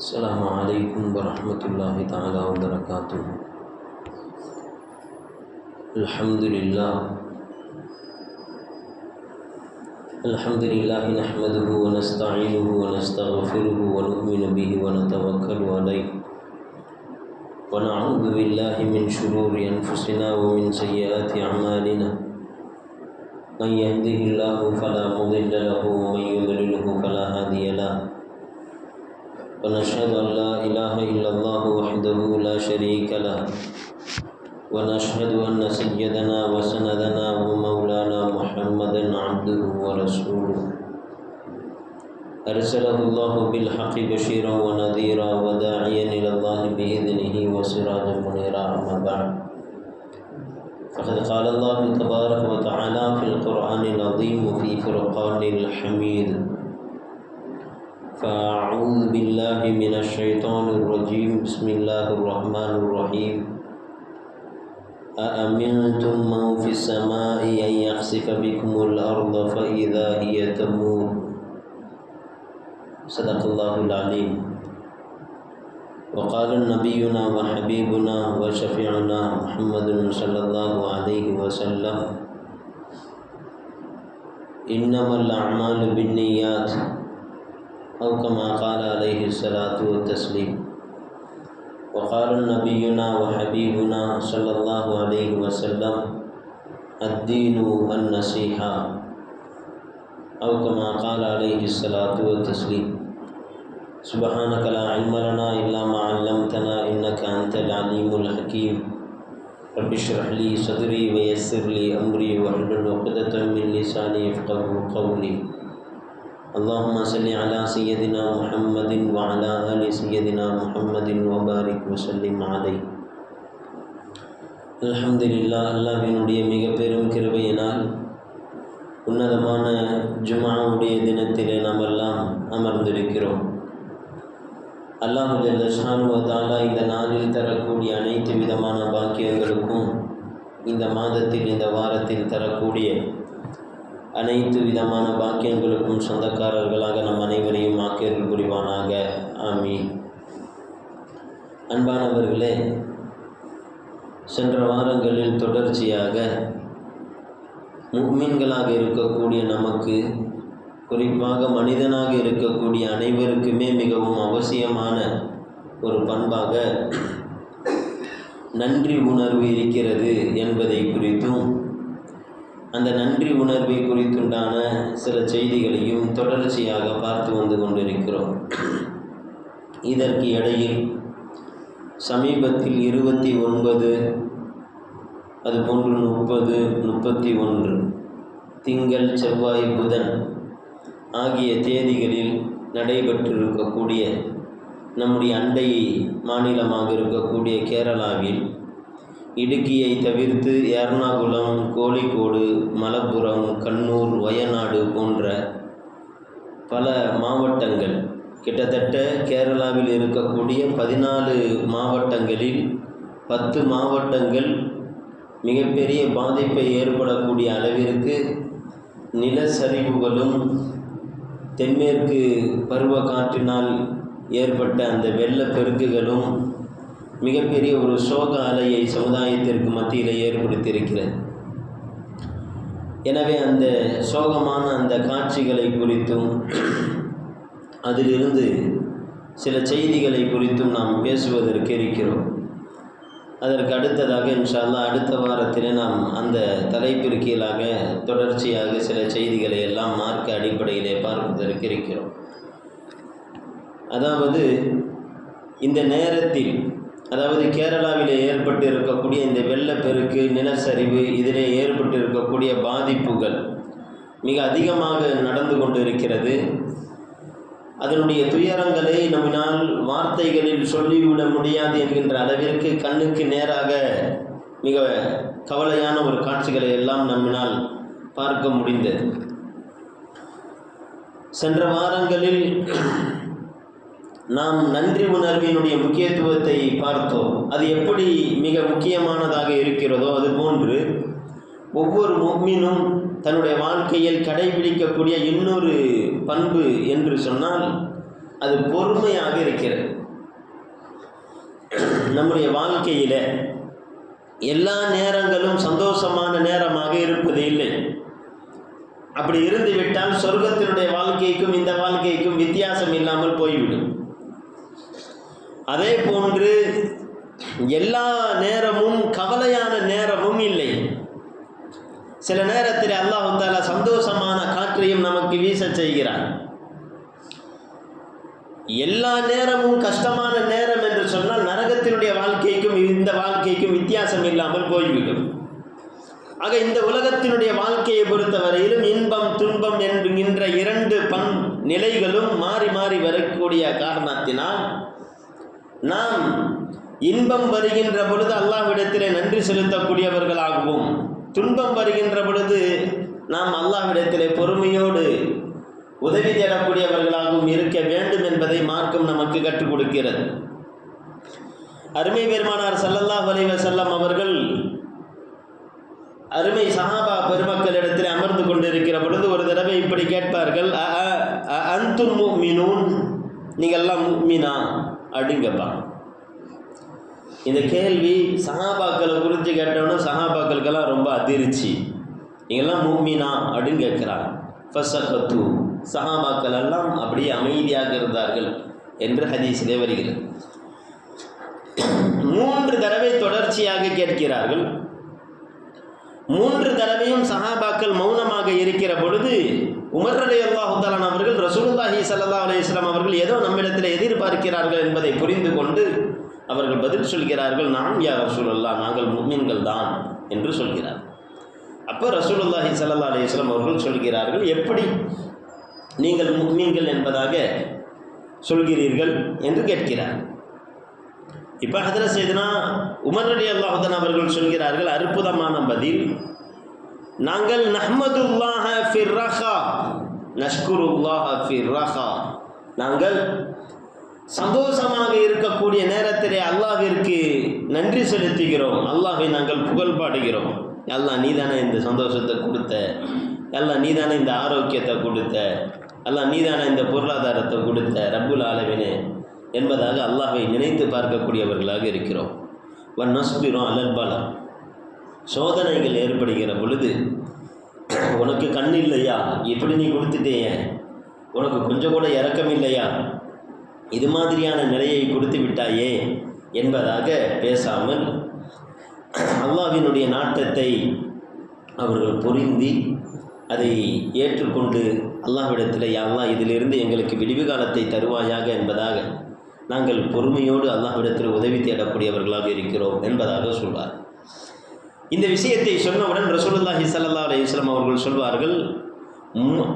السلام عليكم ورحمة الله تعالى وبركاته. الحمد لله نحمده ونستعينه ونستغفره ونؤمن به ونتوكل عليه ونعوذ بالله من شرور أنفسنا ومن سيئات أعمالنا. من يهده الله فلا مضل له ومن يضلله فلا هادي له. ونشهد أن لا إله إلا الله وحده لا شريك له ونشهد أن سيدنا وسندنا ومولانا محمدا عبده ورسوله أرسله الله بالحق بشيرا ونذيرا وداعيا إلى الله بإذنه وسراجا منيرا. أما بعد، فقد قال الله تبارك وتعالى في القرآن العظيم وفي فرقان الحميد: فأعوذ بالله من الشيطان الرجيم. بسم الله الرحمن الرحيم. أأمنتم من في السماء أن يخسف بكم الأرض فإذا هي تمور. صدق الله العليم. وقال نبينا وحبيبنا وشفيعنا محمد صلى الله عليه وسلم: إنما الأعمال بالنيات، أو كما قال عليه الصلاة والتسليم. وقال نبينا وحبيبنا صلى الله عليه وسلم: الدين النصيحة، أو كما قال عليه الصلاة والتسليم. سبحانك لا علم لنا إلا ما علمتنا إنك أنت العليم الحكيم. رب اشرح لي صدري ويسر لي أمري واحلل عقدة من لساني يفقهوا قولي. اللهم صل على سيدنا محمد وعلى آل سيدنا محمد وبارك وسلم عليه. அல்ஹம்துலில்லாஹ். அல்லாஹ்வினுடைய மிக பெரும் கிருபையினால் உன்னதமான ஜும்ஆவுடைய தினத்திலே நாம் எல்லாம் அமர்ந்திருக்கிறோம். அல்லாஹ் ஜல்ல ஷானுஹு வ தஆலா இந்த நாளில் தரக்கூடிய அனைத்து விதமான பாக்கியங்களுக்கும், இந்த மாதத்தில் இந்த வாரத்தில் தரக்கூடிய அனைத்து விதமான பாக்கியங்களுக்கும் சொந்தக்காரர்களாக நம் அனைவரையும் ஆக்கியர்கள் புரிவானாக. ஆமீன். அன்பானவர்களே, சென்ற வாரங்களில் தொடர்ச்சியாக முஃமின்களாக இருக்கக்கூடிய நமக்கு, குறிப்பாக மனிதனாக இருக்கக்கூடிய அனைவருக்குமே மிகவும் அவசியமான ஒரு பண்பாக நன்றி உணர்வு இருக்கிறது என்பதை குறித்தும், அந்த நன்றி உணர்வை குறித்துண்டான சில செய்திகளையும் தொடர்ச்சியாக பார்த்து வந்து கொண்டிருக்கிறோம். இதற்கு இடையில் சமீபத்தில் 29, அதுபோன்று 30, 31 திங்கள், செவ்வாய், புதன் ஆகிய தேதிகளில் நடைபெற்றிருக்கக்கூடிய நம்முடைய அண்டை மாநிலமாக இருக்கக்கூடிய கேரளாவில் இடுக்கியை தவிர்த்து எர்ணாகுளம், கோழிக்கோடு, மலப்புரம், கண்ணூர், வயநாடு போன்ற பல மாவட்டங்கள், கிட்டத்தட்ட கேரளாவில் இருக்கக்கூடிய 14 மாவட்டங்களில் 10 மாவட்டங்கள் மிகப்பெரிய பாதிப்பை ஏற்படக்கூடிய அளவிற்கு நிலச்சரிவுகளும் தென்மேற்கு பருவ காற்றினால் ஏற்பட்ட அந்த வெள்ளப்பெருக்குகளும் மிகப்பெரிய ஒரு சோக அலையை சமுதாயத்திற்கு மத்தியில் ஏற்படுத்தியிருக்கிறது. எனவே அந்த சோகமான அந்த காட்சிகளை குறித்தும் அதிலிருந்து சில செய்திகளை குறித்தும் நாம் பேசுவதற்கு இருக்கிறோம். அதற்கு அடுத்ததாக இன்ஷா அல்லாஹ் அடுத்த வாரத்தில் நாம் அந்த தலைப்பிற்கீழாக தொடர்ச்சியாக சில செய்திகளை எல்லாம் மார்க்க அடிப்படையிலே பார்ப்பதற்கு இருக்கிறோம். அதாவது இந்த நேரத்தில், அதாவது கேரளாவிலே ஏற்பட்டு இருக்கக்கூடிய இந்த வெள்ளப்பெருக்கு, நிலச்சரிவு, இதிலே ஏற்பட்டு இருக்கக்கூடிய பாதிப்புகள் மிக அதிகமாக நடந்து கொண்டு இருக்கிறது. அதனுடைய துயரங்களை நம்மினால் வார்த்தைகளில் சொல்லிவிட முடியாது என்கின்ற அளவிற்கு கண்ணுக்கு நேராக மிக கவலையான ஒரு காட்சிகளை எல்லாம் நம்மினால் பார்க்க முடிந்தது. சென்ற வாரங்களில் நாம் நன்றி உணர்வினுடைய முக்கியத்துவத்தை பார்த்தோம். அது எப்படி மிக முக்கியமானதாக இருக்கிறதோ அதுபோன்று ஒவ்வொரு முஃமினும் தன்னுடைய வாழ்க்கையில் கடைபிடிக்கக்கூடிய இன்னொரு பண்பு என்று சொன்னால் அது பொறுமையாக இருக்கிறது. நம்முடைய வாழ்க்கையில் எல்லா நேரங்களும் சந்தோஷமான நேரமாக இருப்பது இல்லை. அப்படி இருந்து விட்டால் சொர்க்கத்தினுடைய வாழ்க்கைக்கும் இந்த வாழ்க்கைக்கும் வித்தியாசம் இல்லாமல் போய்விடும். அதே போன்று எல்லா நேரமும் கவலையான நேரமும் இல்லை. சில நேரத்தில் அல்லாஹ் தஆலா சந்தோஷமான காற்றையும் நமக்கு வீச செய்கிறார். எல்லா நேரமும் கஷ்டமான நேரம் என்று சொன்னால் நரகத்தினுடைய வாழ்க்கைக்கும் இந்த வாழ்க்கைக்கும் வித்தியாசம் இல்லாமல் போய்விடும். ஆக இந்த உலகத்தினுடைய வாழ்க்கையை பொறுத்தவரையிலும் இன்பம் துன்பம் என்கின்ற இரண்டு நிலைகளும் மாறி மாறி வரக்கூடிய காரணத்தினால் நாம் இன்பம் வருகின்ற பொழுது அல்லாஹ்விடத்திலே நன்றி செலுத்தக்கூடியவர்களாகவும், துன்பம் வருகின்ற பொழுது நாம் அல்லாஹ்விடத்திலே பொறுமையோடு உதவி தேடக்கூடியவர்களாகவும் இருக்க வேண்டும் என்பதை மார்க்கம் நமக்கு கற்றுக் கொடுக்கிறது. அருமை பெருமானார் ஸல்லல்லாஹு அலைஹி வஸல்லம் அவர்கள் அருமை சஹாபா பெருமக்களிடத்தில் அமர்ந்து கொண்டிருக்கிற பொழுது ஒரு தடவை இப்படி கேட்பார்கள், அன்தும் முஃமினூன், நீங்கள்லாம் முஃமினா அப்படிங்கப்பா. இந்த கேள்வி சஹாபாக்களை குறித்து கேட்டோன்னா சஹாபாக்களுக்கெல்லாம் ரொம்ப அதிர்ச்சி. நீங்கள்லாம் முஃமினா அப்படின்னு கேட்குறாங்க. ஃபஸகத்து, சஹாபாக்கள் எல்லாம் அப்படியே அமைதியாக இருந்தார்கள் என்று ஹதீஸிலே வருகிறது. 3 தடவை தொடர்ச்சியாக கேட்கிறார்கள். 3 தடவையும் சஹாபாக்கள் மௌனமாக இருக்கிற பொழுது உமர் ரலியல்லாஹு தஆலா அவர்கள் ரசூலுல்லாஹி ஸல்லல்லாஹு அலைஹி வஸல்லம் அவர்கள் ஏதோ நம்மிடத்தில் எதிர்பார்க்கிறார்கள் என்பதை புரிந்து கொண்டு அவர்கள் பதில் சொல்கிறார்கள், நாம் யா ரசூலல்லாஹ், நாங்கள் முஃமின்கள் தான் என்று சொல்கிறார். அப்போ ரசூலுல்லாஹி ஸல்லல்லாஹு அலைஹி வஸல்லம் அவர்கள் சொல்கிறார்கள், எப்படி நீங்கள் முஃமின்கள் என்பதாக சொல்கிறீர்கள் என்று கேட்கிறார். இப்போ ஹதரத் சையதுனா உமர் ரலியல்லாஹு தஆலா அவர்கள் சொல்கிறார்கள், அற்புதமான பதில், நாங்கள் நஹ்மதுல்லாஹ ஃபிர் ரஹா நஷ்குருல்லாஹ ஃபிர் ரஹா, நாங்கள் சந்தோஷமாக இருக்கக்கூடிய நேரத்திலே அல்லாஹ்விற்கு நன்றி செலுத்துகிறோம், அல்லாஹ்வை நாங்கள் புகழ் பாடுகிறோம். அல்லாஹ் நீதானே இந்த சந்தோஷத்தை கொடுத்த, அல்லாஹ் நீதானே இந்த ஆரோக்கியத்தை கொடுத்த, அல்லாஹ் நீதானே இந்த பொருளாதாரத்தை கொடுத்த ரப்புல் ஆலமீனே என்பதாக அல்லாஹ்வை நினைத்து பார்க்கக்கூடியவர்களாக இருக்கிறோம். வன்னஸ்பிரும் அலல் பலா, சோதனைகள் ஏற்படுகிற பொழுது உனக்கு கண் இல்லையா, எப்படி நீ கொடுத்துட்டேய, உனக்கு கொஞ்சம் கூட இரக்கம் இல்லையா, இது மாதிரியான நிலையை கொடுத்து விட்டாயே என்பதாக பேசாமல் அல்லாஹ்வினுடைய நாட்டத்தை அவர்கள் புரிந்து அதை ஏற்றுக்கொண்டு அல்லாஹ்விடத்தில், யா அல்லாஹ் இதிலிருந்து எங்களுக்கு விடிவு காலத்தை தருவாயாக என்பதாக நாங்கள் பொறுமையோடு அல்லாஹ்விடத்தில் உதவி தேடக்கூடியவர்களாக இருக்கிறோம் என்பதாக சொல்வார். இந்த விஷயத்தை சொன்னவுடன் ரசூலுல்லாஹி ஸல்லல்லாஹு அலைஹி வஸல்லம் அவர்கள் சொல்வார்கள்,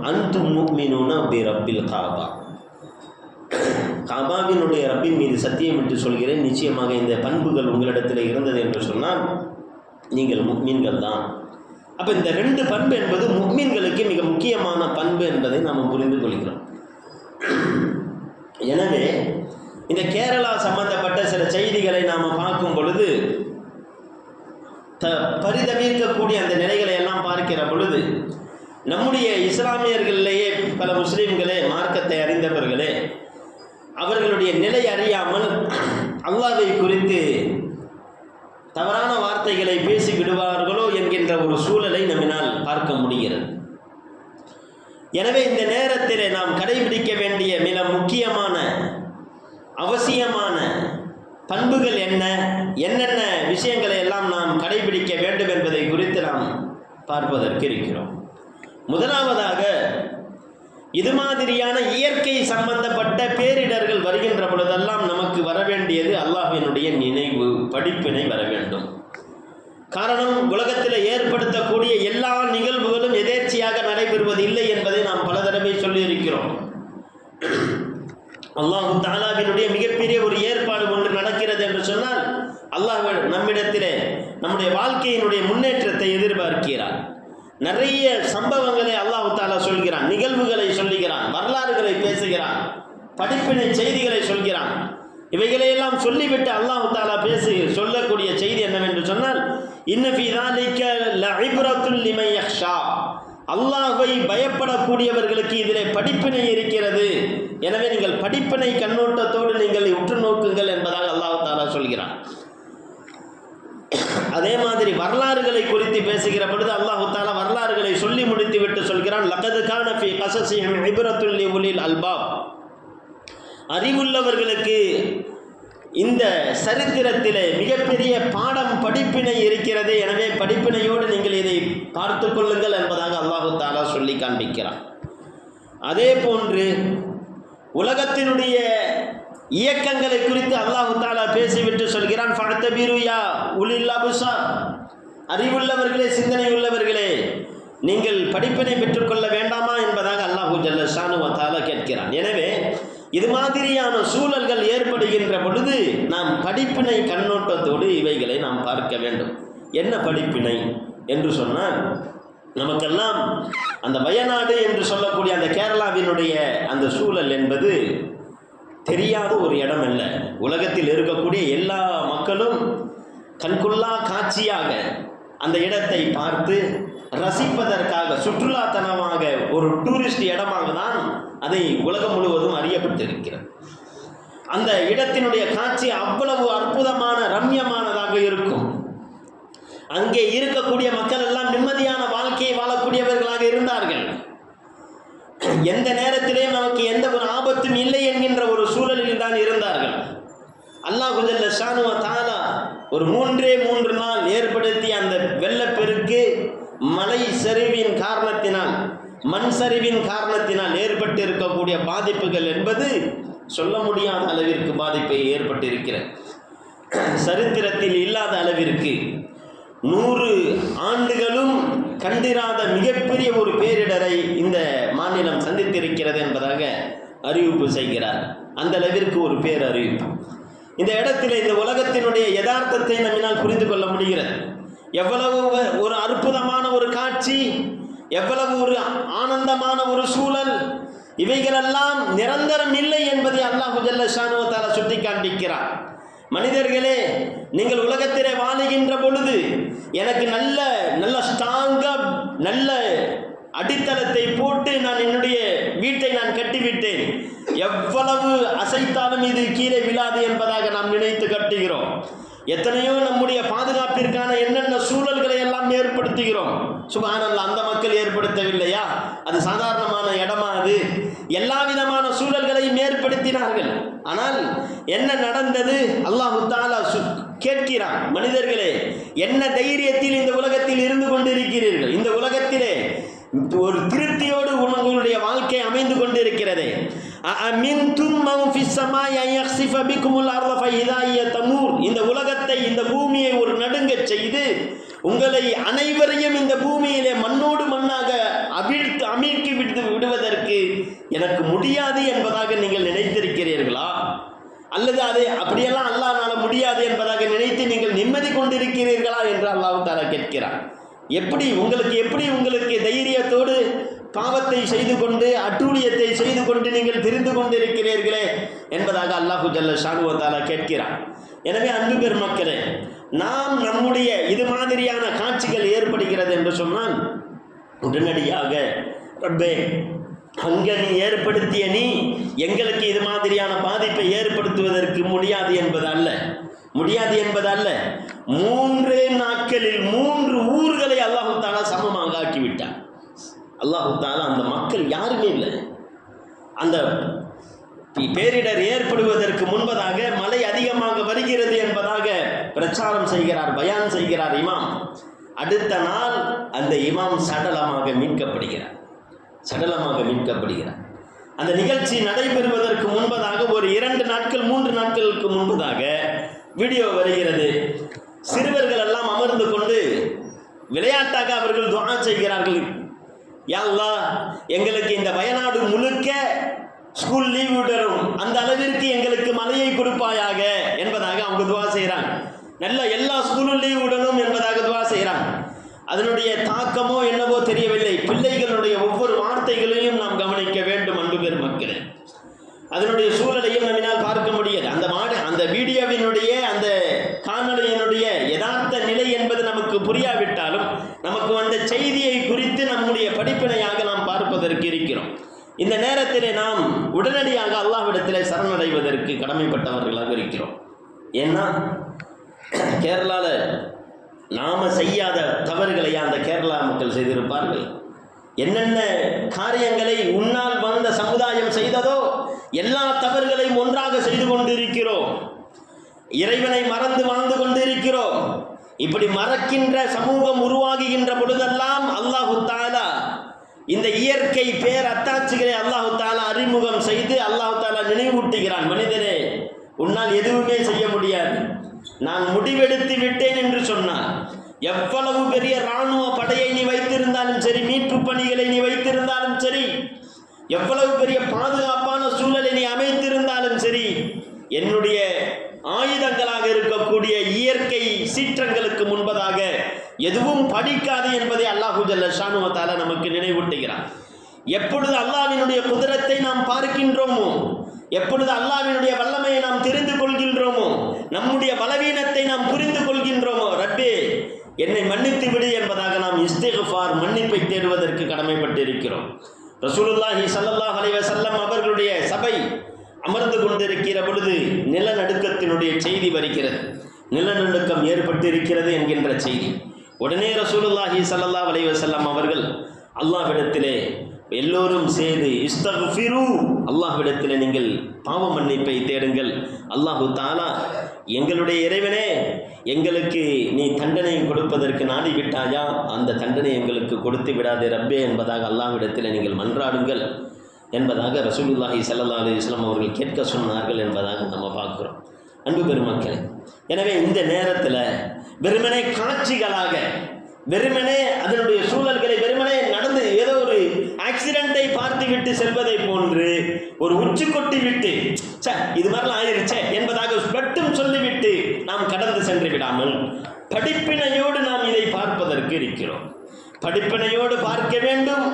அன்தும் முஃமினூன பி ரப்பில் காபா, காபாவினுடைய ரப்பின் மீது சத்தியம் விட்டு சொல்கிறேன், நிச்சயமாக இந்த பண்புகள் உங்களிடத்தில் இருந்தது என்று சொன்னால் நீங்கள் முஃமின்கள் தான். அப்போ இந்த 2 பண்பு என்பது முஃமின்களுக்கு மிக முக்கியமான பண்பு என்பதை நாம் புரிந்து கொள்கிறோம். எனவே இந்த கேரளா சம்பந்தப்பட்ட சில செய்திகளை நாம் பார்க்கும் பொழுது பரிதவிக்கக்கூடிய அந்த நிலைகளை எல்லாம் பார்க்கிற பொழுது நம்முடைய இஸ்லாமியர்களிலேயே பல முஸ்லீம்களே, மார்க்கத்தை அறிந்தவர்களே, அவர்களுடைய நிலை அறியாமல் அல்லாஹ்வை குறித்து தவறான வார்த்தைகளை பேசி விடுவார்களோ என்கின்ற ஒரு சூழலை நம்மினால் பார்க்க முடிகிறது. எனவே இந்த நேரத்தில் நாம் கடைபிடிக்க வேண்டிய மிக முக்கியமான அவசியமான பண்புகள் என்னென்ன விஷயங்களை எல்லாம் நாம் கடைபிடிக்க வேண்டும் என்பதை குறித்து நாம் பார்ப்பதற்கு இருக்கிறோம். முதலாவதாக, இது மாதிரியான இயற்கை சம்பந்தப்பட்ட பேரிடர்கள் வருகின்ற பொழுதெல்லாம் நமக்கு வர வேண்டியது அல்லாஹ்வினுடைய நினைவு, படிப்பினை வர வேண்டும். காரணம், உலகத்தில் ஏற்படுத்தக்கூடிய எல்லா நிகழ்வுகளும் எதேர்ச்சியாக நடைபெறுவது இல்லை என்பதை நாம் பல தடவை சொல்லியிருக்கிறோம். அல்லாஹ் தஆலாவினுடைய மிகப்பெரிய ஒரு ஏற்பாடு ஒன்று நடக்கிறது என்று சொன்னால் அல்லாஹ் நம்மிடத்திலே நம்முடைய வாழ்க்கையினுடைய முன்னேற்றத்தை எதிர்பார்க்கிறார். நிறைய சம்பவங்களை அல்லாஹ் தஆலா சொல்கிறான், நிகழ்வுகளை சொல்லுகிறான், வரலாறுகளை பேசுகிறான், படிப்பினை செய்திகளை சொல்கிறான். இவைகளையெல்லாம் சொல்லிவிட்டு அல்லாஹ் தஆலா சொல்லக்கூடிய செய்தி என்னவென்று சொன்னால், இன்ன ஃபீ ஸாலிக லஇப்ரத்துல் லிமன் யக்ஷா, அல்லாஹ்வை பயப்படக்கூடியவர்களுக்கு இதிலே படிப்பினை இருக்கிறது. எனவே நீங்கள் படிப்பினை கண்ணோட்டத்தோடு நீங்கள் உற்று நோக்குங்கள் என்பதாக அல்லாஹ் தஆலா சொல்கிறான். அதே மாதிரி வரலாறுகளை குறித்து பேசுகிற பொழுது அல்லாஹ் தஆலா வரலாறுகளை சொல்லி முடித்து விட்டு சொல்கிறான், லகத் கான ஃபீ கஸஸிஹிம் இப்ரத்துல் லிஉலில் அல்பாப். அறிவுள்ளவர்களுக்கு இந்த சரித்திரத்திலே மிகப்பெரிய பாடம் படிப்பினை இருக்கிறது. எனவே படிப்பினையோடு நீங்கள் இதை பார்த்து கொள்ளுங்கள் என்பதாக அல்லாஹ் தஆலா சொல்லி காண்பிக்கிறான். அதே போன்று உலகத்தினுடைய இயக்கங்களை குறித்து அல்லாஹ் தஆலா பேசிவிட்டு சொல்கிறான், ஃபஅத்தபிரு யா உலில் அப்சார். அறிவுள்ளவர்களே, சிந்தனை உள்ளவர்களே, நீங்கள் படிப்பினை பெற்றுக்கொள்ள வேண்டாமா என்பதாக அல்லாஹ் ஜல்ல ஷானு வ தஆலா கேட்கிறான். எனவே இது மாதிரியான சூழல்கள் ஏற்படுகின்ற பொழுது நாம் படிப்பினை கண்ணோட்டத்தோடு இவைகளை நாம் பார்க்க வேண்டும். என்ன படிப்பினை என்று சொன்னால், நமக்கெல்லாம் அந்த வயநாடு என்று சொல்லக்கூடிய அந்த கேரளாவினுடைய அந்த சூழல் என்பது தெரியாத ஒரு இடம் அல்ல. உலகத்தில் இருக்கக்கூடிய எல்லா மக்களும் கண்கொள்ளா காட்சியாக அந்த இடத்தை பார்த்து ரசிப்பதற்காக சுற்றுலாத்தனமாக ஒரு டூரிஸ்ட் இடமாக தான் அதை உலகம் முழுவதும் அறியப்பட்டிருக்கிறது. அந்த இடத்தினுடைய காட்சி அவ்வளவு அற்புதமான ரம்யமானதாக இருக்கும். அங்கே இருக்கக்கூடிய மக்கள் எல்லாம் நிம்மதியான வாழ்க்கையை வாழக்கூடியவர்களாக இருந்தார்கள். எந்த நேரத்திலேயும் நமக்கு எந்த ஒரு ஆபத்தும் இல்லை என்கின்ற ஒரு சூழலில் தான் இருந்தார்கள். அல்லாஹ் ஜல்ல ஷானு வ தஆலா ஒரு 3 நாள் ஏற்படுத்திய அந்த வெள்ளப்பெருக்கு மலை சரிவின் காரணத்தினால், மண் சரிவின் காரணத்தினால் ஏற்பட்டு இருக்கக்கூடிய பாதிப்புகள் என்பது சொல்ல முடியாத அளவிற்கு பாதிப்பை ஏற்பட்டிருக்கிறது. சரித்திரத்தில் இல்லாத அளவிற்கு 100 ஆண்டுகளும் கண்டிராத மிகப்பெரிய ஒரு பேரிடரை இந்த மாநிலம் சந்தித்திருக்கிறது என்பதாக அறிவிப்பு செய்கிறார். அந்த அளவிற்கு ஒரு பேரறிவிப்பு. இந்த இடத்தில் இந்த உலகத்தினுடைய யதார்த்தத்தை நம்மால் புரிந்து கொள்ள முடிகிறது. எவ்வளவு ஒரு அற்புதமான ஒரு காட்சி, எவ்வளவு ஒரு ஆனந்தமான ஒரு சூழல், இவைகளெல்லாம் நிரந்தரம் இல்லை என்பதை அல்லாஹ் ஜல்ல ஷானு வ தஆலா சுட்டி காண்பிக்கிறார். மனிதர்களே, நீங்கள் உலகத்திலே வாழுகின்ற பொழுது எனக்கு நல்ல ஸ்ட்ராங்காக நல்ல அடித்தளத்தை போட்டு நான் என்னுடைய வீட்டை நான் கட்டிவிட்டேன், எவ்வளவு அசைத்தாலும் இது கீழே விழாது என்பதாக நாம் நினைத்து கட்டுகிறோம். எத்தனையோ நம்முடைய பாதுகாப்பிற்கான என்னென்ன சூழல்களை எல்லாம் ஏற்படுத்துகிறோம். சுப்ஹானல்லாஹ், அந்த மக்கள் ஏற்படுத்தவில்லையா? அது சாதாரணமான இடமா? அது எல்லா விதமான சூழல்களையும் ஏற்படுத்தினார்கள். ஆனால் என்ன நடந்தது? அல்லாஹ் தஆலா கேட்கிறான், மனிதர்களே, என்ன தைரியத்தில் இந்த உலகத்தில் இருந்து கொண்டிருக்கிறீர்கள்? இந்த உலகத்திலே ஒரு திருப்தியோடு உங்களுடைய வாழ்க்கை அமைந்து கொண்டிருக்கிறது. இந்த உலகத்தை, இந்த பூமியை ஒரு நடுங்கச் செய்து உங்களை அனைவரையும் இந்த பூமியிலே மண்ணோடு மண்ணாக அமிழ்த்தி விடுவதற்கு எனக்கு முடியாது என்பதாக நீங்கள் நினைத்திருக்கிறீர்களா? அல்லது அதை அப்படியெல்லாம் அல்லாஹ்னால முடியாது என்பதாக நினைத்து நீங்கள் நிம்மதி கொண்டிருக்கிறீர்களா என்று அல்லாஹ் தஆலா கேட்கிறார். எப்படி உங்களுக்கு தைரியத்தோடு பாவத்தை செய்து கொண்டு அட்டூழியத்தை செய்து கொண்டு நீங்கள் திரிந்து கொண்டிருக்கிறீர்களே என்பதாக அல்லாஹ் ஜல்ல ஷானு வ தஆலா கேட்கிறார். எனவே அன்பு பெருமக்களே, நாம் நம்முடைய இது மாதிரியான காட்சிகள் ஏற்படுகிறது என்று சொன்னால் உடனடியாக, ரப்பே, அங்கே நீ ஏற்படுத்திய நீ எங்களுக்கு இது மாதிரியான பாதிப்பை ஏற்படுத்துவதற்கு முடியாது என்பது அல்ல. 3 நாட்களில் 3 ஊர்களை அல்லாஹ் தஆலா சமமாக ஆக்கிவிட்டார். அல்லாஹ் தஆலா அந்த மக்கள் யாருமே இல்லை. அந்த பேரிடர் ஏற்படுவதற்கு முன்பதாக மழை அதிகமாக வருகிறது என்பதாக பிரச்சாரம் செய்கிறார், பயான் செய்கிறார் இமாம். அடுத்த நாள் அந்த இமாம் சடலமாக மீட்கப்படுகிறார். அந்த நிகழ்ச்சி நடைபெறுவதற்கு முன்பதாக ஒரு 2 நாட்கள் 3 நாட்களுக்கு முன்பதாக வீடியோ வருகிறது. சிறுவர்கள் எல்லாம் அமர்ந்து கொண்டு விளையாட்டாக அவர்கள் துஆ செய்கிறார்கள். யா அல்லாஹ், எங்களுக்கு இந்த வயநாடு முழுக்க ஸ்கூல் லீவ் விடணும், அந்த அளவிற்கு எங்களுக்கு மழையை கொடுப்பாயாக என்பதாக அவங்க துஆ செய்கிறாங்க. எல்லா ஸ்கூலும் லீவ் விடணும் என்பதாக துஆ செய்கிறாங்க. அதனுடைய தாக்கமோ என்னவோ தெரியவில்லை. பிள்ளைகளுடைய ஒவ்வொரு வார்த்தைகளையும் நாம் கவனிக்க வேண்டும் அன்பு பெருமக்களே. அதனுடைய சூழலையும் நம்மால் பார்க்க முடியாது. அந்த வீடியோவினுடைய அந்த காணொலியினுடைய யதார்த்த நிலை என்பது நமக்கு புரியாவிட்டாலும் நமக்கு வந்த செய்தியை குறித்து நம்முடைய படிப்பினை நேரத்திலே நாம் உடனடியாக அல்லாஹ்விடத்திலே சரணடைவதற்கு கடமைப்பட்டவர்களாக இருக்கிறோம். ஏன்னா கேரளாவில் நாம செய்யாத தவறுகளை அந்த கேரளா மக்கள் செய்திருப்பார்கள். என்னென்ன காரியங்களை உன்னால் வந்த சமுதாயம் செய்ததோ எல்லா தவறுகளையும் ஒன்றாக செய்து கொண்டிருக்கிறோம். இறைவனை மறந்து வாழ்ந்து கொண்டிருக்கிறோம். இப்படி மறக்கின்ற சமூகம் உருவாகுகின்ற பொழுதெல்லாம் அல்லாஹு தஆலா இந்த இயற்கை பேர் அத்தாட்சிகளை அல்லாஹு தஆலா அறிமுகம் செய்து அல்லாஹு தஆலா நினைவூட்டுகிறான். மனிதனே, உன்னால் எதுவுமே செய்ய முடியாது, நான் முடிவெடுத்து விட்டேன் என்று சொன்னான். எவ்வளவு பெரிய இராணுவ படையை நீ வைத்திருந்தாலும் சரி, மீட்பு பணிகளை நீ வைத்திருந்தாலும் சரி, எவ்வளவு பெரிய பாதுகாப்பான சூழலை நீ அமைத்திருந்தாலும் சரி, என்னுடைய ஆயுதங்களாக இருக்கக்கூடிய இயற்கை சீற்றங்களுக்கு முன்பதாக எதுவும் படிக்காது என்பதை அல்லாஹு ஜல்ல ஷானு வ தஆலா நமக்கு நினைவூட்டுகிறான். எப்பொழுது அல்லாஹ்வினுடைய குதிரத்தை நாம் பார்க்கின்றோமோ, எப்பொழுது அல்லாஹ்வினுடைய வல்லமையை நாம் தெரிந்து கொள்கின்றோமோ, நம்முடைய பலவீனத்தை நாம் புரிந்து கொள்கின்றோமோ, ரப்பே என்னை மன்னித்து விடு என்பதாக நாம் இஸ்திக்ஃபார் மன்னிப்பை தேடுவதற்கு கடமைப்பட்டிருக்கிறோம். ரசூலுல்லாஹி ஸல்லல்லாஹு அலைஹி வஸல்லம் அவர்களுடைய சபை அமர்ந்து கொண்டிருக்கிற பொழுது நிலநடுக்கத்தினுடைய செய்தி வருகிறது. நிலநடுக்கம் ஏற்பட்டிருக்கிறது என்கின்ற செய்தி. உடனே ரசூலுல்லாஹி ஸல்லல்லாஹு அலைஹி வஸல்லம் அவர்கள் அல்லாஹ்விடத்திலே எல்லோரும் சேர்ந்து இஸ்தக்ஃபிரு, அல்லாஹ்விடத்திலே நீங்கள் பாவ மன்னிப்பை தேடுங்கள். அல்லாஹு தஆலா எங்களுடைய இறைவனே, எங்களுக்கு நீ தண்டனை கொடுப்பதற்கு நாடி விட்டாயா, அந்த தண்டனை எங்களுக்கு கொடுத்து விடாதே ரப்பே என்பதாக அல்லாஹ்விடத்திலே நீங்கள் மன்றாடுங்கள் என்பதாக ரசூலுல்லாஹி ஸல்லல்லாஹு அலைஹி வஸல்லம் அவர்கள் கேட்க சொன்னார்கள் என்பதாக நம்ம பார்க்கிறோம். அன்பு பெருமக்களே, எனவே இந்த நேரத்தில் வெறுமனே காட்சிகளாக, வெறுமனே அதனுடைய சூழல்களை வெறுமனே நடந்து ஏதோ ஒரு ஆக்சிடென்ட்டை பார்த்து விட்டு செல்வதை போன்று ஒரு உச்சி கொட்டி விட்டு இது மாதிரிலாம் ஆயிருச்சே என்பதாக மட்டும் சொல்லிவிட்டு நாம் கடந்து சென்று விடாமல் படிப்பினையோடு நாம் இதை பார்ப்பதற்கு இருக்கிறோம். படிப்பினையோடு பார்க்க வேண்டும்.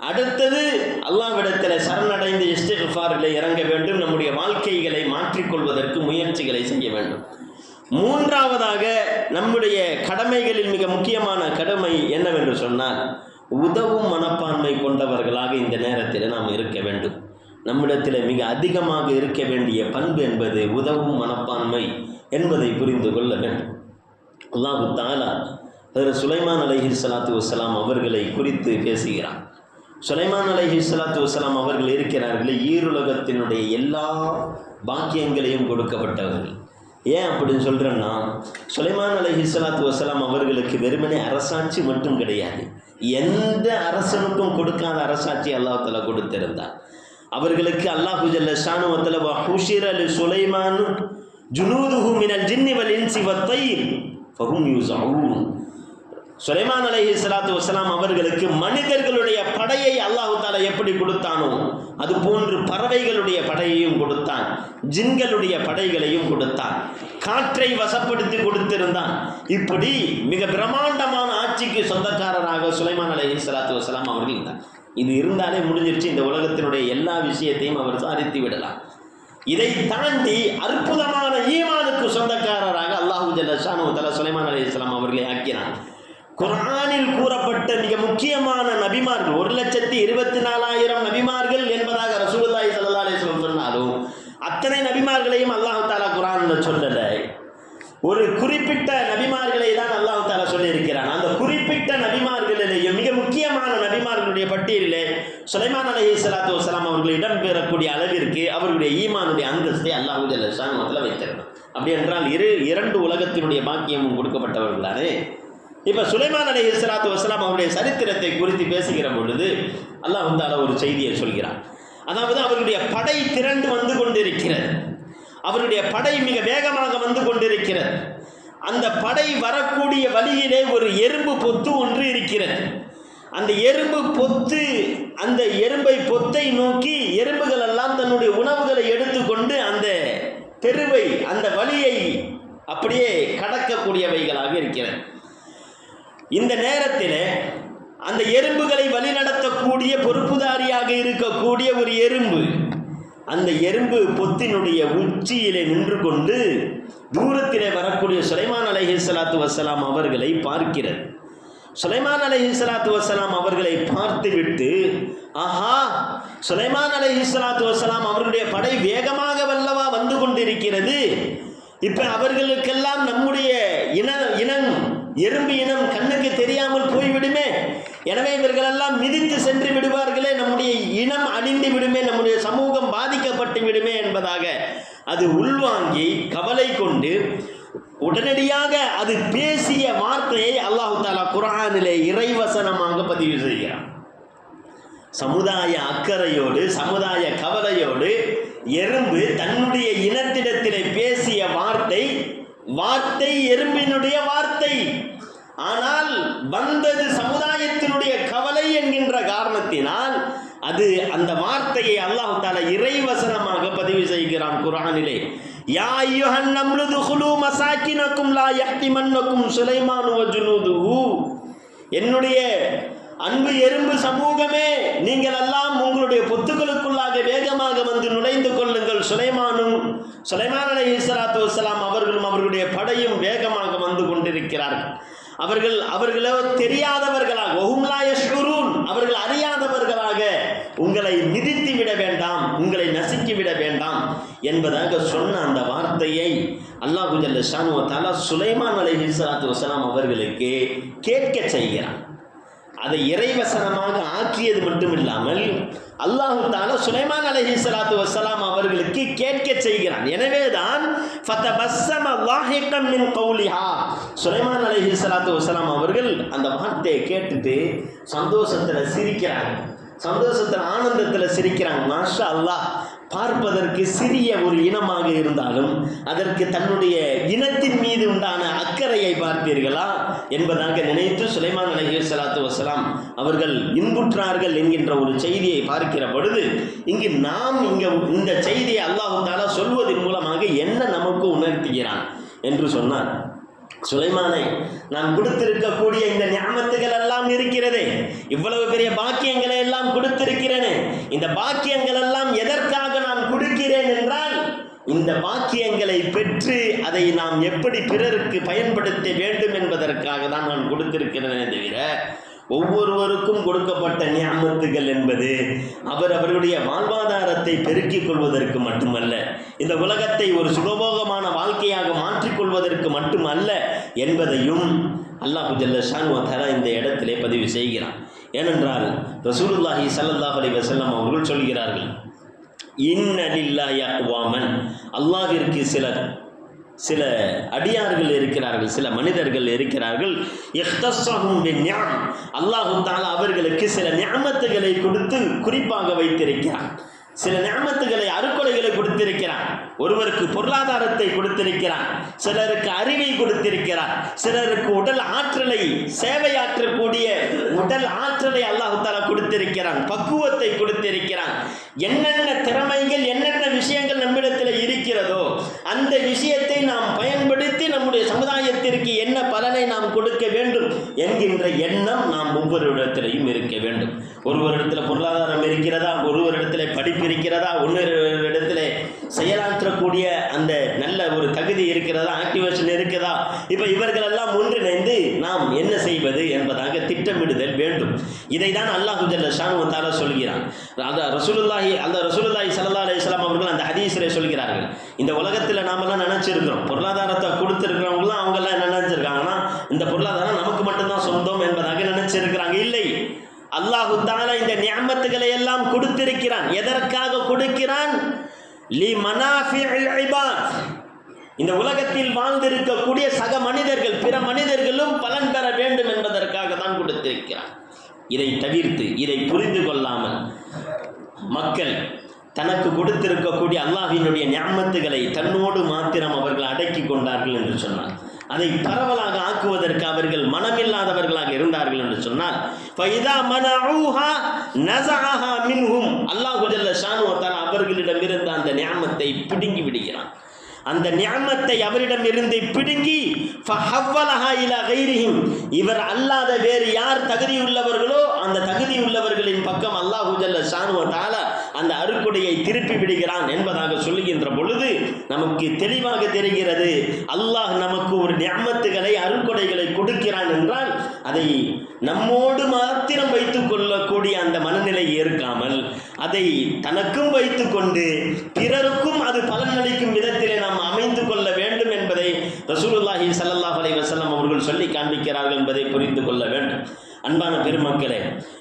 அடுத்தது அல்லாஹ்விடத்தில் சரணடைந்து இஸ்திக்ஃபாரிலே இறங்க வேண்டும். நம்முடைய வாழ்க்கைகளை மாற்றிக்கொள்வதற்கு முயற்சிகளை செய்ய வேண்டும். மூன்றாவதாக நம்முடைய கடமைகளில் மிக முக்கியமான கடமை என்னவென்று சொன்னால், உதவும் மனப்பான்மை கொண்டவர்களாக இந்த நேரத்தில் நாம் இருக்க வேண்டும். நம்மிடத்தில் மிக அதிகமாக இருக்க வேண்டிய பண்பு என்பது உதவும் மனப்பான்மை என்பதை புரிந்து கொள்ள வேண்டும். அல்லாஹு தஆலா சுலைமான் அலைஹிஸ்ஸலாத்து வஸ்ஸலாம் அவர்களை குறித்து பேசுகிறான். சுலைமான் அலைஹிஸ்ஸலாத்து வஸ்ஸலாம் அவர்கள் இருக்கிறார்களே, ஈருலகத்தினுடைய எல்லா பாக்கியங்களையும் கொடுக்கப்பட்டவர்கள். ஏன் அப்படின்னு சொல்கிறேன்னா, சுலைமான் அலைஹிஸ்ஸலாத்து வஸ்ஸலாம் அவர்களுக்கு வெறுமனே அரசாட்சி மட்டும் கிடையாது, எந்த அரசனுக்கும் கொடுக்காத அரசாட்சி அல்லாஹ் தஆலா கொடுத்திருந்தார். அவர்களுக்கு அல்லாஹு ஜல்ல ஷானு வ தஆலா வஹுஷிர லிசுலைமான் ஜுனூதுஹு மினல் ஜின்னி வல் இன்சி வத் தைர் ஃபஹும் யூஸஊன். சுலைமான் அலைஹிஸ்ஸலாத்து வஸ்ஸலாம் அவர்களுக்கு மனிதர்களுடைய படையை அல்லாஹ் தஆலா எப்படி கொடுத்தானோ அது போன்று பறவைகளுடைய படையையும் கொடுத்தான், ஜின்களுடைய படைகளையும் கொடுத்தான், காற்றை வசப்படுத்தி கொடுத்திருந்தான். இப்படி மிக பிரம்மாண்டமான ஆட்சிக்கு சொந்தக்காரராக சுலைமான் அலைஹிஸ்ஸலாத்து வஸ்ஸலாம் அவர்கள் இருந்தார். இது இருந்தாலே முடிஞ்சிருச்சு, இந்த உலகத்தினுடைய எல்லா விஷயத்தையும் அவர் சாதித்து விடலாம். இதை தாண்டி அற்புதமான ஈமானுக்கு சொந்தக்காரராக அல்லாஹு ஜல்ல ஷானு வ தஆலா சுலைமான் அலைஹிஸ்ஸலாம் அவர்களை ஆக்கினார். குர்ஆனில் கூறப்பட்ட மிக முக்கியமான நபிமார்கள் 1,24,000 நபிமார்கள் என்பதாக ரசூலுல்லாஹி ஸல்லல்லாஹு அலைஹி வஸல்லம் சொன்னாலும் அத்தனை நபிமார்களையும் அல்லாஹ் தஆலா குர்ஆனில் சொல்லலை. ஒரு குறிப்பிட்ட நபிமார்களை தான் அல்லாஹ் தஆலா சொல்லியிருக்கிறான். அந்த குறிப்பிட்ட நபிமார்களிலேயே மிக முக்கியமான நபிமார்களுடைய பட்டியலிலே சுலைமான் அலைஹிஸ்ஸலாத்து வஸ்ஸலாம் அவர்கள் இடம்பெறக்கூடிய அளவிற்கு அவர்களுடைய ஈமானுடைய அந்தஸ்தை அல்லாஹ் ஜல்ல ஷானுஹு வைத்திருக்கிறார். அப்படி என்றால் இரண்டு உலகத்தினுடைய பாக்கியமும் கொடுக்கப்பட்டவர்களானே. இப்போ சுலைமான் அலைஹிஸ்ஸலாத்து வஸ்ஸலாம் அவருடைய சரித்திரத்தை குறித்து பேசுகிற பொழுது அல்லாஹ் தஆலா ஒரு செய்தியை சொல்கிறான். அதாவது அவருடைய படை திரண்டு வந்து கொண்டிருக்கிறது, அவருடைய படை மிக வேகமாக வந்து கொண்டிருக்கிறது. அந்த படை வரக்கூடிய வழியிலே ஒரு எறும்பு பொத்து ஒன்று இருக்கிறது. அந்த எறும்பு பொத்து, அந்த எறும்பை பொத்தை நோக்கி எறும்புகள் எல்லாம் தன்னுடைய உணவுகளை எடுத்துக்கொண்டு அந்த தெருவை, அந்த வழியை அப்படியே கடக்கக்கூடியவைகளாக இருக்கிறது. இந்த நேரத்தில் அந்த எறும்புகளை வழிநடத்தக்கூடிய பொறுப்புதாரியாக இருக்கக்கூடிய ஒரு எறும்பு, அந்த எறும்பு பொத்தினுடைய உச்சியிலே நின்று கொண்டு தூரத்திலே வரக்கூடிய சுலைமான் அலைஹிஸ்ஸலாத்து வஸ்ஸலாம் அவர்களை பார்க்கிறது. சுலைமான் அலைஹிஸ்ஸலாத்து வஸ்ஸலாம் அவர்களை பார்த்துவிட்டு, ஆஹா, சுலைமான் அலைஹிஸ்ஸலாத்து வஸ்ஸலாம் அவர்களுடைய படை வேகமாக வல்லவா வந்து கொண்டிருக்கிறது, இப்ப அவர்களுக்கெல்லாம் நம்முடைய இனம் எறும்பு இனம் கண்ணுக்கு தெரியாமல் போய்விடுமே, எனவே இவர்களெல்லாம் மிதித்து சென்று விடுவார்களே, நம்முடைய இனம் அழிந்து விடுமே, நம்முடைய சமூகம் பாதிக்கப்பட்டு விடுமே என்பதாக அது உள்வாங்கி கவலை கொண்டு உடனடியாக அது பேசிய வார்த்தையை அல்லாஹ் தஆலா குர்ஆனிலே இறைவசனமாக பதிவு செய்கிறார். சமுதாய அக்கறையோடு, சமுதாய கவலையோடு எறும்பு தன்னுடைய இனத்திடத்திலே பேசிய வார்த்தை எறும்பினுடைய வார்த்தை. ஆனால் வந்தது சமுதாயத்தினுடைய கவலை என்கின்ற காரணத்தினால் அது அந்த வார்த்தையை அல்லாஹ் தஆலா இறைவசனமாக பதிவு செய்கிறான் குர்ஆனிலே. யா அய்யுஹன் நம்லு துகுலு மசாகினக்கும் லா யஹ்திமன்னக்கும் சுலைமான் வ ஜுனூதுஹு. என்னுடைய அன்பு எறும்பு சமூகமே, நீங்கள் எல்லாம் உங்களுடைய பொத்துக்களுக்குள்ளாக வேகமாக வந்து நுழைந்து கொள்ளுங்கள். சுலைமான் அலைஹிஸ்ஸலாத்து வஸ்ஸலாம் அவர்களும் அவர்களுடைய படையும் வேகமாக வந்து கொண்டிருக்கிறார்கள். அவர்களோ தெரியாதவர்களாக, வஹும் லா யஷ்உரூன், அவர்கள் அறியாதவர்களாக உங்களை மிதித்து விட வேண்டாம், உங்களை நசுக்கி விட வேண்டாம் என்பதாக சொன்ன அந்த வார்த்தையை அல்லாஹ் ஜல்ல ஷானு வ தஆலா சுலைமான் அலைஹிஸ்ஸலாத்து வஸ்ஸலாம் அவர்களுக்கு கேட்க செய்கிறான். அதை இறைவசனமாக ஆக்கியது மட்டுமில்லாமல் அல்லாஹ் தஆலா சுலைமான் அலைஹிஸ்ஸலாத்து வஸ்ஸலாம் அவர்களுக்கு கேட்க செய்கிறான். எனவேதான் ஃபதபஸ்ஸம லாஹிகன் மின் கௌலிஹா, சுலைமான் அலைஹிஸ்ஸலாத்து வஸ்ஸலாம் அவர்கள் அந்த வார்த்தையை கேட்டுட்டு சந்தோஷத்தில் சிரிக்கிறாங்க, சந்தோஷத்தில் ஆனந்தத்தில் சிரிக்கிறாங்க. மாஷா அல்லாஹ், பார்ப்பதற்கு சிறிய ஒரு இனமாக இருந்தாலும் அதற்கு தன்னுடைய இனத்தின் மீது உண்டான அக்கறையை பார்த்தீர்களா என்பதாக நினைத்து சுலைமான் அலைஹிஸ்ஸலாத்து வஸ்ஸலாம் அவர்கள் இன்புற்றார்கள் என்கின்ற ஒரு செய்தியை பார்க்கிற பொழுது, இந்த செய்தியை அல்லாஹ் தஆலா சொல்வதன் மூலமாக என்ன நமக்கு உணர்த்துகிறான் என்று சொன்னார். சுலைமானை, நான் கொடுத்திருக்கக்கூடிய இந்த நிஅமத்துகள் எல்லாம் இருக்கிறதே, இவ்வளவு பெரிய பாக்கியங்களை எல்லாம் கொடுத்திருக்கிறேனே, இந்த பாக்கியங்கள் எல்லாம் எதற்காக நான் கொடுக்கிறேன் என்றால், இந்த பாக்கியங்களை பெற்று அதை நாம் எப்படி பிறருக்கு பயன்படுத்த வேண்டும் என்பதற்காக தான் நான் கொடுத்திருக்கிறேனே தவிர, ஒவ்வொருவருக்கும் கொடுக்கப்பட்ட நிஅமத்துகள் என்பது அவர்களுடைய வாழ்வாதாரத்தை பெருக்கிக் கொள்வதற்கு மட்டுமல்ல, இந்த உலகத்தை ஒரு சுகபோகமான வாழ்க்கையாக மாற்றிக்கொள்வதற்கு மட்டுமல்ல என்பதையும் அல்லாஹ் ஜல்ல ஷானு வ தஆலா இந்த இடத்திலே பதிவு செய்கிறான். ஏனென்றால் ரசூலுல்லாஹி ஸல்லல்லாஹு அலைஹி வஸல்லம் அவர்கள் சொல்கிறார்கள், இன்ன லில்லாஹி அக்வாமன், அல்லாஹ்விற்கு சில அடியார்கள் இருக்கிறார்கள், சில மனிதர்கள் இருக்கிறார்கள், இஹ்தஸஹும் பின்னிஅம், அல்லாஹ் தஆலா அவர்களுக்கு சில நிஅமத்துகளை கொடுத்து குறிப்பாக வைத்திருக்கிறார். சில நிஅமத்துகளை, அருட்கொடைகளை கொடுத்திருக்கிறான். ஒருவருக்கு பொருளாதாரத்தை கொடுத்திருக்கிறான், சிலருக்கு அறிவை கொடுத்திருக்கிறான், சிலருக்கு உடல் ஆற்றலை, சேவையாற்றக்கூடிய உடல் ஆற்றலை அல்லாஹ் தஆலா கொடுத்திருக்கிறான், பக்குவத்தை கொடுத்திருக்கிறான். என்னென்ன திறமைகள், என்னென்ன விஷயங்கள் நம்மிடத்தில் இருக்கிறதோ அந்த விஷயத்தை நாம் பயன்படுத்தி நம்முடைய சமுதாயத்திற்கு என்ன பலனை நாம் கொடுக்க வேண்டும் என்கின்ற எண்ணம் நாம் ஒவ்வொருவரிடத்திலையும் இருக்க வேண்டும். ஒருவரிடத்தில் பொருளாதாரம் இருக்கிறதா, ஒருவரிடத்தில் படிப்பு இருக்கிறதா, ஒவ்வொருவரிடத்தில் செயலாற்றக்கூடிய அந்த நல்ல ஒரு தகுதி இருக்கிறதா, ஆக்டிவேஷன் இருக்குதா, இப்போ இவர்களெல்லாம் ஒன்றிணைந்து நாம் என்ன செய்வது என்பதாக திட்டமிடுதல் வேண்டும். இதை தான் அல்லாஹ் ஜல்ல ஷானு வ தஆலா சொல்கிறான். ரசூலுல்லாஹி ஸல்லல்லாஹு அலைஹி வஸல்லம் அவர்கள் அந்த ஹதீஸிலே சொல்கிறார்கள், இந்த உலகத்தில் நாமெல்லாம் நினைச்சிருக்கிறோம், பொருளாதாரத்தை கொடுத்திருக்கிறவங்களாம் அவங்கெல்லாம் என்ன நினைச்சிருக்காங்கன்னா, இந்த பொருளாதாரம் நமக்கு மட்டும்தான் சொந்தம் என்பதாக நினைச்சிருக்கிறாங்க. இல்லை, அல்லாஹ் தஆலா இந்த நிஅமத்துகளை எல்லாம் கொடுத்திருக்கிறான். எதற்காக கொடுக்கிறான்? லிமனாஃபிஇல் இபாத், இந்த உலகத்தில் வாழ்ந்திருக்கக்கூடிய சக மனிதர்கள், பிற மனிதர்களும் பலன் பெற வேண்டும் என்பதற்காக தான் கொடுத்திருக்கிறான். இதை தவிர்த்து, இதை புரிந்து கொள்ளாமல் மக்கள் தனக்கு கொடுத்திருக்கக்கூடிய அல்லாஹ்வினுடைய நிஅமத்துகளை தன்னோடு மாத்திரம் அவர்கள் அடக்கி கொண்டார்கள் என்று சொன்னார். அதை பரவலாக ஆக்குவதற்கு அவர்கள் மனமில்லாதவர்களாக இருந்தார்கள் என்று சொன்னால், ஃபைதா மனஊஹா நஸஅஹா மின்ஹும், அல்லாஹ் ஜல்ல ஷானு வ தஆலா அவர்களிடமிருந்து அந்த நிஅமத்தை பிடுங்கி விடுகிறான். அந்த நிஅமத்தை அவரிடமிருந்து பிடுங்கி ஃபஹவ்வலஹா இலா கைரிஹிம், இவர் அல்லாத வேறு யார் தகுதியுள்ளவர்களோ அந்த தகுதியுள்ளவர்களின் பக்கம் அல்லாஹ் ஜல்ல ஷானு வ தஆலா அந்த அருட்கொடையை திருப்பி விடுகிறான் என்பதாக சொல்லுகின்ற பொழுது நமக்கு தெளிவாக தெரிகிறது, அல்லாஹ் நமக்கு ஒரு நிஅமத்துகளை அருட்கொடைகளை கொடுக்கிறான் என்றால் அதை நம்மோடு மாத்திரம் வைத்துக் கொள்ளக்கூடிய அந்த மனநிலை ஏற்காமல் அதை தனக்கும் வைத்துக் கொண்டு பிறருக்கும் அது பலனளிக்கும் விதத்திலே நாம் அமைந்து கொள்ள வேண்டும் என்பதை ரசூலுல்லாஹி ஸல்லல்லாஹு அலைஹி வஸல்லம் அவர்கள் சொல்லி காண்பிக்கிறார்கள் என்பதை புரிந்து கொள்ள வேண்டும். அன்பான பெருமக்களே,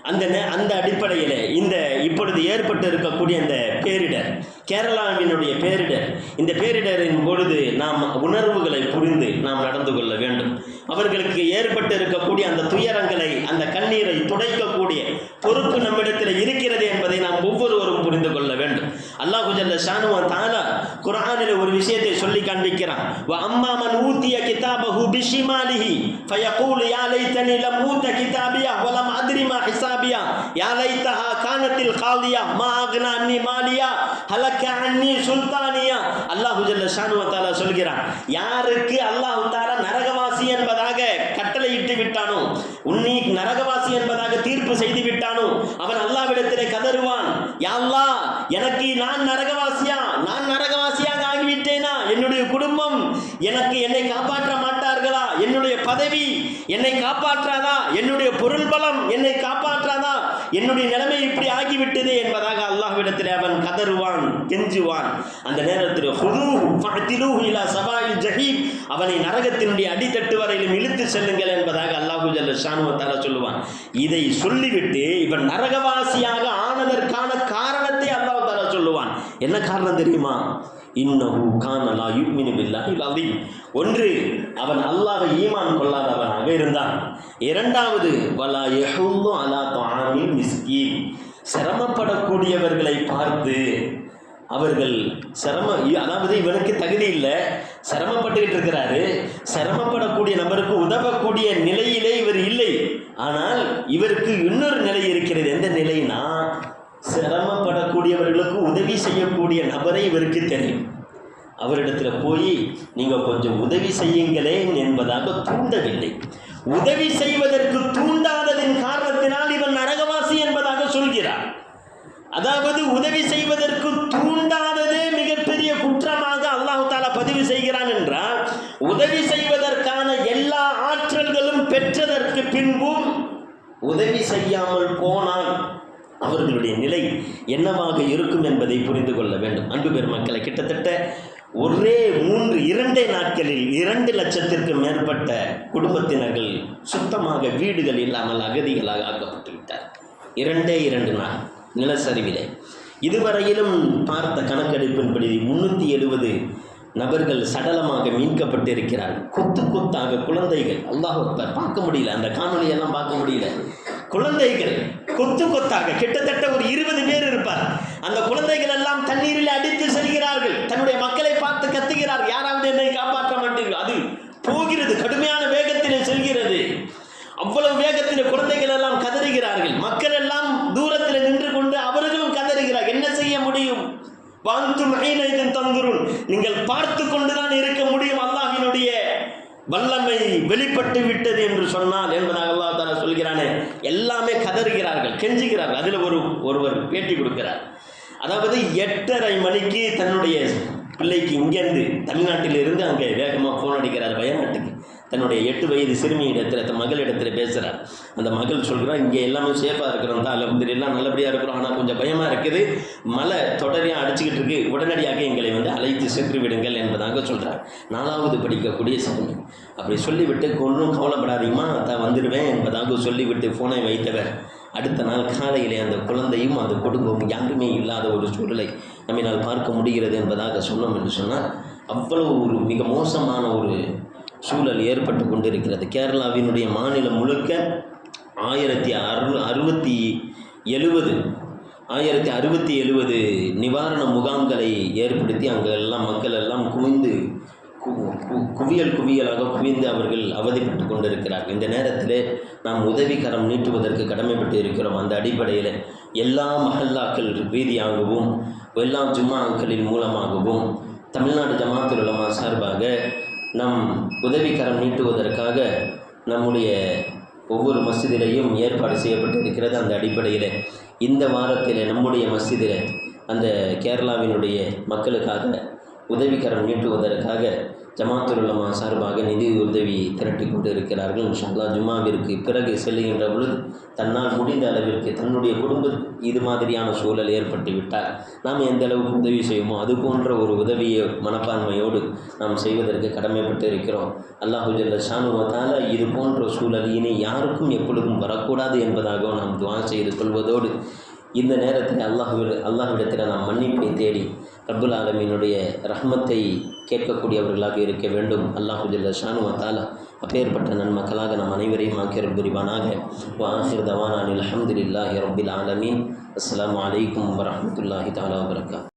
அந்த அடிப்படையில் இந்த இப்பொழுது ஏற்பட்டு இருக்கக்கூடிய அந்த பேரிடர், கேரளாவினுடைய பேரிடர், இந்த பேரிடரின் பொழுது நாம் உணர்வுகளை புரிந்து நாம் நடந்து கொள்ள வேண்டும். அவர்களுக்கு ஏற்பட்டு இருக்கக்கூடிய அந்த துயரங்களை, அந்த கண்ணீரை துடைக்கக்கூடிய பொறுப்பு நம்மிடத்தில் இருக்கிறது என்பதை நாம் ஒவ்வொருவரும் புரிந்து கொள்ள வேண்டும். அல்லாஹு ஜல்ல ஷானுஹு வ தஆலா குர்ஆனில் ஒரு விஷயத்தை சொல்லி காண்பிக்கிறான். வ அம்மா மன் ஊதிய கிதாபஹு பிஷிமாலிஹி ஃபயகூலு யா லைதனி லம் ஊத கிதாபியா வ லம் அத்ரி மா ஹிசாபியா யா லைதஹா கானத்தில் காலியா மா அக்னா அன்னி மாலியா ஹலக அன்னி சுல்தானியா. அல்லாஹு ஜல்ல ஷானுஹு வ தஆலா சொல்கிறான், யாருக்கு அல்லாஹ் தஆலா நரகவாசி என்பதாக கட்டளையிட்டு விட்டானோ, உன்னை நரகவாசி என்பதாக தீர்ப்பு செய்து விட்டானோ, அவன் அல்லாஹ்விடத்திலே கதறுவான், யா அல்லாஹ், எனக்கு நான் நரகவாசியாக ஆகிவிட்டேனா? என்னுடைய குடும்பம் என்னை காப்பாற்ற மாட்டார்களா? என்னுடைய பதவி என்னை காப்பாற்றாதா? என்னுடைய பொருள் பலம் என்னை காப்பாற்றாதா? என்னுடைய நிலைமை இப்படி ஆகிவிட்டது என்பதாக அல்லாஹ்விடத்திலே அவன் கதறுவான், கெஞ்சுவான். அந்த நேரத்தில் ஹுதூஹு ஃபஅதிலூஹு இலா சவாயில் ஜஹீம், அவனை நரகத்தினுடைய அடித்தட்டு வரையிலும் இழுத்து செல்லுங்கள் என்பதாக அல்லாஹு ஜல்ல ஷானுஹு வ தஆலா சொல்லுவான். இதை சொல்லிவிட்டு இவன் நரகவாசியாக ஆனதற்கான காரணத்தை அல்லாஹ் தஆலா சொல்லுவான். என்ன காரணம் தெரியுமா? இன்னஹு கான லா யுமினு பில்லாஹில் அஸீம். ஒன்று, அவன் அல்லாஹ்வை ஈமான் கொள்ளாதவனாக இருந்தான். இரண்டாவது, வலா யஹுல்லு அலா துஆமில் மிஸ்கீன், சிரமப்படக்கூடியவர்களை பார்த்து அவர்கள் அதாவது இவனுக்கு தகுதி இல்லை, சிரமப்பட்டுக்கிட்டு இருக்கிறாரு, சிரமப்படக்கூடிய நபருக்கு உதவக்கூடிய நிலையிலே இவர் இல்லை. ஆனால் இவருக்கு இன்னொரு நிலை இருக்கிறது. எந்த நிலைனா, சிரமப்படக்கூடியவர்களுக்கு உதவி செய்யக்கூடிய நபரை இவருக்கு தெரியும். அவரிடத்தில் போய் நீங்கள் கொஞ்சம் உதவி செய்யுங்களேன் என்பதாக தூண்டவில்லை. உதவி செய்வதற்கு தூண்டாததின் காரணத்தினால் இவன் நரகவாசி என்பதாக சொல்கிறார். அதாவது உதவி செய்வதற்கு தூண்டாததே மிகப்பெரிய குற்றமாக அல்லாஹ் தஆலா பதிவு செய்கிறான் என்றால், உதவி செய்வதற்கான எல்லா ஆற்றல்களும் பெற்றதற்கு பின்பும் உதவி செய்யாமல் போனால் அவர்களுடைய நிலை என்னவாக இருக்கும் என்பதை புரிந்து கொள்ள வேண்டும். அன்பு பெருமக்களை, கிட்டத்தட்ட இரண்டே நாட்களில் 2 லட்சத்திற்கு மேற்பட்ட குடும்பத்தினர்கள் சுத்தமாக வீடுகள் இல்லாமல் அகதிகளாக ஆக்கப்பட்டு விட்டார். 2 நாள் நிலச்சரிவிலே. இதுவரையிலும் பார்த்த கணக்கெடுப்பின்படி 370 நபர்கள் சடலமாக மீட்கப்பட்டிருக்கிறார்கள். கொத்தாக குழந்தைகள், அல்லாஹ் அக்பர், பார்க்க முடியல, அந்த காணொலியெல்லாம் பார்க்க முடியல. குழந்தைகள் கொத்தாக கிட்டத்தட்ட ஒரு 20 பேர் இருப்பார். அந்த குழந்தைகள் எல்லாம் தண்ணீரில் அடித்து செல்கிறார்கள். தன்னுடைய மக்களை பார்த்து கத்துகிறார், யாராவது என்னை காப்பாற்ற மாட்டீர்கள். அது போகிறது, கடுமையான வேகத்திலே செல்கிறது. அவ்வளவு வேகத்திலே குழந்தைகள் எல்லாம் கதறுகிறார்கள். மக்கள் எல்லாம் தூரத்தில் நின்று கொண்டு அவர்களும் கதறுகிறார். என்ன செய்ய முடியும்? வாந்தும் ஐனைதும் தந்துரும், நீங்கள் பார்த்து கொண்டுதான் இருக்க முடியும். அல்லாஹ்வினுடைய வல்லமை வெளிப்பட்டு விட்டது என்று சொன்னால் என்பதாக அல்லாஹ் தஆலா சொல்கிறானே, எல்லாமே கதறுகிறார்கள், கெஞ்சுகிறார்கள். அதில் ஒருவர் பேட்டி கொடுக்கிறார். அதாவது 8:30 மணிக்கு தன்னுடைய பிள்ளைக்கு இங்கேருந்து தமிழ்நாட்டிலிருந்து அங்கே வேகமாக ஃபோன் அடிக்கிறார் வயநாட்டுக்கு. தன்னுடைய 8 வயது சிறுமி இடத்துல, தன் மகளிடத்தில் பேசுகிறார். அந்த மகள் சொல்கிறார், இங்கே எல்லாமே சேஃபாக இருக்கிறோம் தான், அல்ஹம்துலில்லாஹ் நல்லபடியாக இருக்கிறோம், ஆனால் கொஞ்சம் பயமாக இருக்குது, மழை தொடரையாக அடிச்சுக்கிட்டு இருக்கு, உடனடியாக எங்களை அழைத்து சென்று விடுங்கள் என்பதாக சொல்கிறார். 4வது படிக்கக்கூடிய சிறுமி. அப்படி சொல்லிவிட்டு, ஒன்றும் கவலைப்படாதீமா, தான் வந்துடுவேன் என்பதாக சொல்லிவிட்டு ஃபோனை வைத்தவர் அடுத்த நாள் காலையிலே அந்த குழந்தையும் அந்த குடும்பமும் யாருமே இல்லாத ஒரு சூழலை நம்மால் பார்க்க முடிகிறது என்பதாக சொன்னோம் என்று சொன்னால், அவ்வளவு ஒரு மிக மோசமான ஒரு சூழல் ஏற்பட்டு கொண்டிருக்கிறது. கேரளாவினுடைய மாநிலம் முழுக்க 1067 நிவாரண முகாம்களை ஏற்படுத்தி அங்கெல்லாம் மக்கள் எல்லாம் குவியலாக குவிந்து அவர்கள் அவதிப்பட்டு கொண்டிருக்கிறார்கள். இந்த நேரத்தில் நாம் உதவிக்கரம் நீட்டுவதற்கு கடமைப்பட்டு இருக்கிறோம். அந்த அடிப்படையில் எல்லா மஹல்லாக்கள் ரீதியாகவும் எல்லா ஜும்மாக்களின் மூலமாகவும் தமிழ்நாடு ஜமாத்துல் உலமா சார்பாக நம் உதவிக்கரம் நீட்டுவதற்காக நம்முடைய ஒவ்வொரு மஸ்ஜிதிலையும் ஏற்பாடு செய்யப்பட்டு இருக்கிறது. அந்த அடிப்படையில் இந்த வாரத்தில் நம்முடைய மஸ்ஜிதில் அந்த கேரளாவினுடைய மக்களுக்காக உதவிக்கரம் நீட்டுவதற்காக ஜமாத்துல் உலமா சார்பாக நிதி உதவி திரட்டி கொண்டு இருக்கிறார்கள். இன்ஷா அல்லாஹ் ஜும்மாவிற்கு பிறகு செல்லுகின்ற பொழுது தன்னால் முடிந்த அளவிற்கு தன்னுடைய குடும்ப இது மாதிரியான சூழல் ஏற்பட்டு விட்டால் நாம் எந்த அளவுக்கு உதவி செய்வோமோ அது போன்ற ஒரு உதவியை மனப்பான்மையோடு நாம் செய்வதற்கு கடமைப்பட்டு இருக்கிறோம். அல்லாஹு ஜல்ல ஷானு வ தஆலா இது போன்ற சூழல் இனி யாருக்கும் எப்பொழுதும் வரக்கூடாது என்பதாக நாம் துஆ செய்து கொள்வதோடு இந்த நேரத்தில் அல்லாஹ்விடத்தில் நாம் மன்னிப்பை தேடி ரப்புல் ஆலமீனுடைய ரஹ்மத்தை கேட்கக்கூடியவர்களாக இருக்க வேண்டும். அல்லாஹு ஜல்ல ஷானு வ தஆலா அப்பேற்பட்ட நன்மக்களாக நம் அனைவரையும் ஆக்கியர் புரிவானாக. வ ஆகிர் தவானா அல்ஹம்துலில்லாஹி ரப்பில் ஆலமீன். அஸ்ஸலாமு அலைக்கும் வரஹ்மத்துல்லாஹி தஆலா வபரகாத்துஹு.